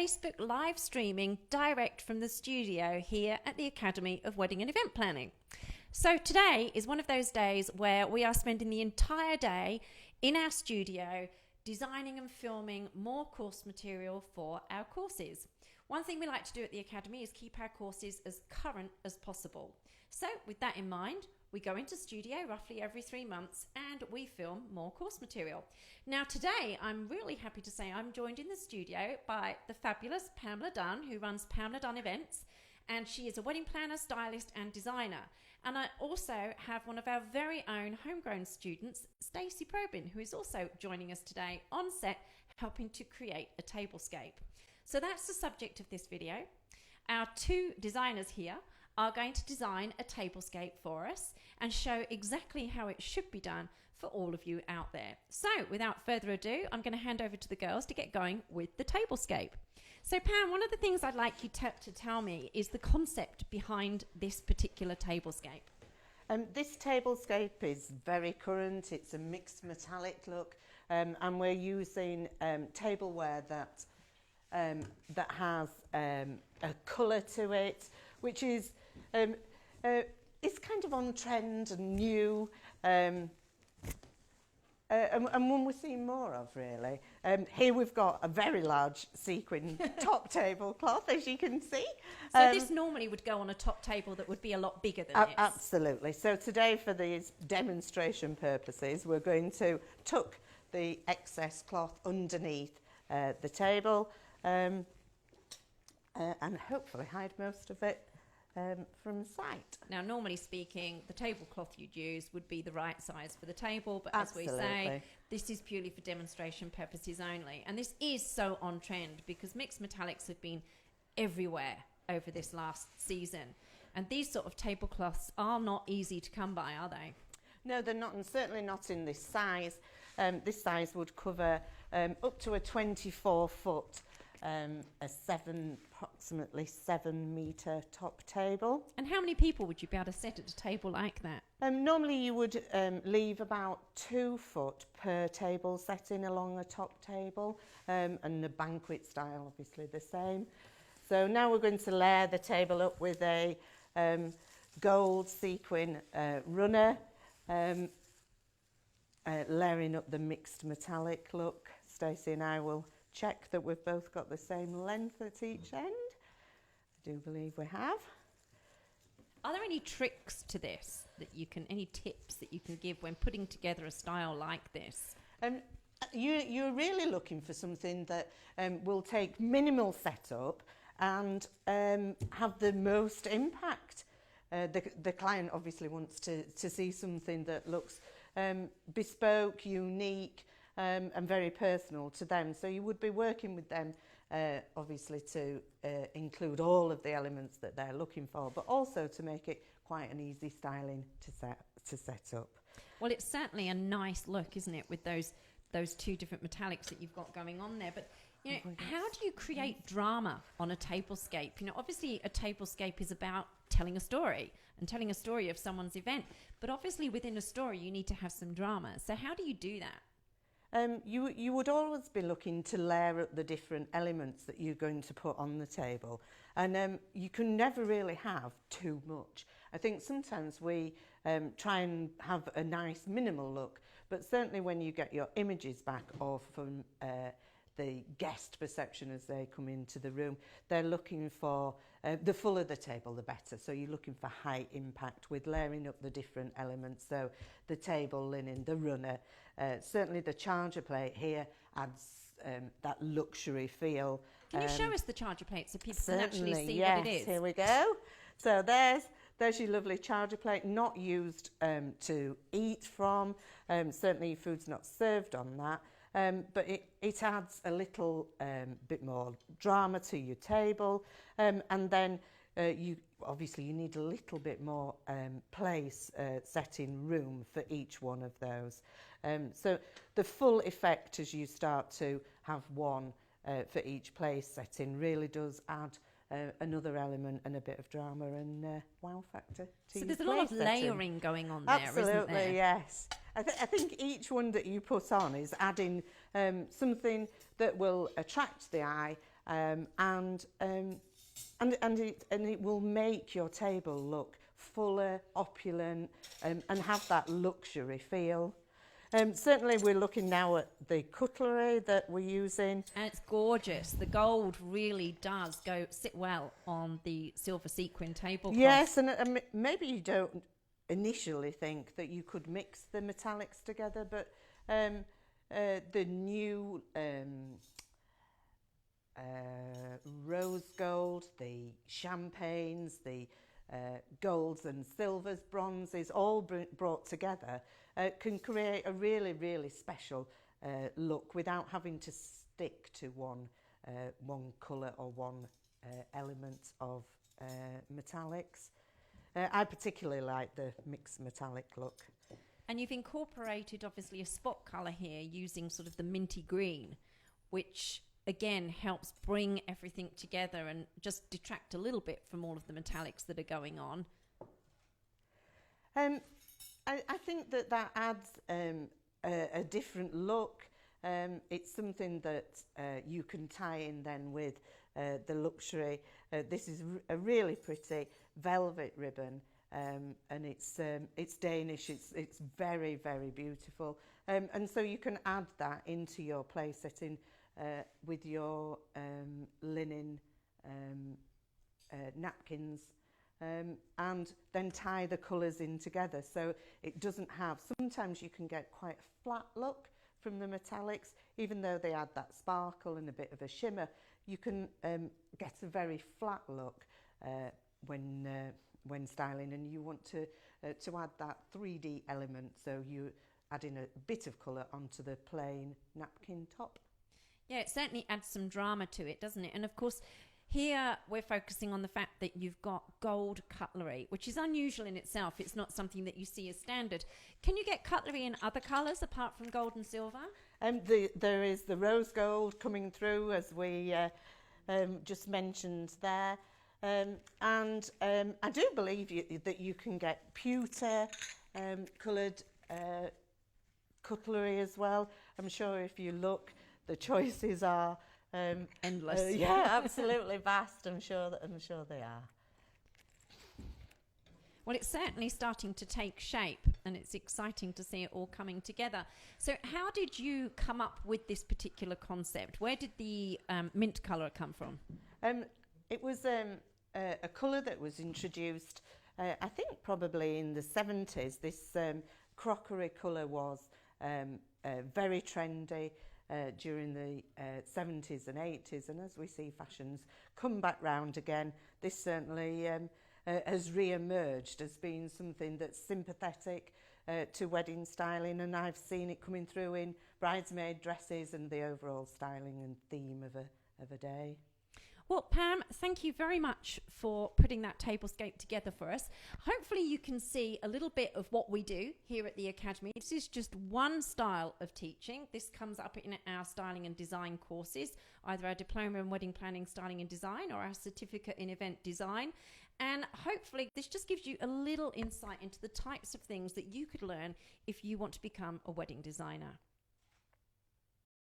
Facebook live streaming direct from the studio here at the Academy of Wedding and Event Planning. So today is one of those days where we are spending the entire day in our studio designing and filming more course material for our courses. One thing we like to do at the Academy is keep our courses as current as possible. So with that in mind, we go into studio roughly every 3 months and we film more course material. Now today, I'm really happy to say I'm joined in the studio by the fabulous Pamela Dunn, who runs Pamela Dunn Events, and she is a wedding planner, stylist and designer. And I also have one of our very own homegrown students, Stacey Probin, who is also joining us today on set, helping to create a tablescape. So that's the subject of this video. Our two designers here are going to design a tablescape for us and show exactly how it should be done for all of you out there. So without further ado, I'm going to hand over to the girls to get going with the tablescape. So Pam, one of the things I'd like you to tell me is the concept behind this particular tablescape. This tablescape is very current. It's a mixed metallic look, and we're using tableware that has a colour to it, which is it's kind of on trend and new, and one we're seeing more of, really. Here we've got a very large sequin top tablecloth, as you can see. So this normally would go on a top table that would be a lot bigger than this. Absolutely. So today, for these demonstration purposes, we're going to tuck the excess cloth underneath the table and hopefully hide most of it from sight. Now, normally speaking, the tablecloth you'd use would be the right size for the table, but Absolutely. As we say, this is purely for demonstration purposes only. And this is so on trend because mixed metallics have been everywhere over this last season. And these sort of tablecloths are not easy to come by, are they? No, they're not, and certainly not in this size. This size would cover up to a 24-foot, approximately 7-metre top table. And how many people would you be able to set at a table like that? Normally you would leave about 2 foot per table setting along a top table, and the banquet style obviously the same. So now we're going to layer the table up with a gold sequin runner, layering up the mixed metallic look. Stacey and I will check that we've both got the same length at each end. I do believe we have. Are there any tricks to this that you can, any tips that you can give when putting together a style like this? You're really looking for something that will take minimal setup and have the most impact. The client obviously wants to see something that looks bespoke, unique, and very personal to them. So you would be working with them obviously to include all of the elements that they're looking for, but also to make it quite an easy styling to set up. Well, it's certainly a nice look, isn't it, with those two different metallics that you've got going on there. But you know, how do you create drama on a tablescape? You know, obviously a tablescape is about telling a story and telling a story of someone's event, but obviously within a story you need to have some drama. So how do you do that? You would always be looking to layer up the different elements that you're going to put on the table, and you can never really have too much. I think sometimes we try and have a nice minimal look, but certainly when you get your images back or from the guest perception as they come into the room, they're looking for the fuller the table the better. So you're looking for high impact with layering up the different elements. So the table linen, the runner, certainly the charger plate here adds that luxury feel. Can you show us the charger plate so people can actually see yes, what it is? Here we go. So there's your lovely charger plate, not used to eat from. Certainly your food's not served on that. But it adds a little bit more drama to your table, and then you need a little bit more place setting room for each one of those. So the full effect as you start to have one for each place setting really does add another element and a bit of drama and wow factor to So your there's a lot of setting. layering going on there, isn't there? Absolutely, yes. I think each one that you put on is adding something that will attract the eye and it will make your table look fuller, opulent, and have that luxury feel. Certainly we're looking now at the cutlery that we're using. And it's gorgeous. The gold really does sit well on the silver sequin tablecloth. Yes, and maybe you don't initially think that you could mix the metallics together, but the new rose gold, the champagnes, the golds and silvers, bronzes, all brought together, can create a really, really special look without having to stick to one colour or one element of metallics. I particularly like the mixed metallic look. And you've incorporated obviously a spot colour here using sort of the minty green, which again helps bring everything together and just detract a little bit from all of the metallics that are going on. I think that adds a different look. It's something that you can tie in then with the luxury. This is a really pretty velvet ribbon, and it's Danish. It's very, very beautiful, and so you can add that into your place setting with your linen napkins, and then tie the colours in together so it doesn't have. Sometimes you can get quite a flat look from the metallics, even though they add that sparkle and a bit of a shimmer. You can get a very flat look when styling, and you want to add that 3D element, so you add in a bit of colour onto the plain napkin top. Yeah, it certainly adds some drama to it, doesn't it? And of course, here we're focusing on the fact that you've got gold cutlery, which is unusual in itself. It's not something that you see as standard. Can you get cutlery in other colours apart from gold and silver? There is the rose gold coming through, as we just mentioned there. And I do believe that you can get pewter coloured cutlery as well. I'm sure if you look, the choices are endless. Yeah, absolutely vast. I'm sure they are. Well, it's certainly starting to take shape, and it's exciting to see it all coming together. So how did you come up with this particular concept? Where did the mint colour come from? It was a colour that was introduced, I think probably in the 70s. This crockery colour was very trendy during the 70s and 80s, and as we see fashions come back round again, this certainly has re-emerged as being something that's sympathetic to wedding styling, and I've seen it coming through in bridesmaid dresses and the overall styling and theme of a day. Well, Pam, thank you very much for putting that tablescape together for us. Hopefully you can see a little bit of what we do here at the Academy. This is just one style of teaching. This comes up in our styling and design courses, either our diploma in wedding planning, styling and design, or our certificate in event design. And hopefully this just gives you a little insight into the types of things that you could learn if you want to become a wedding designer.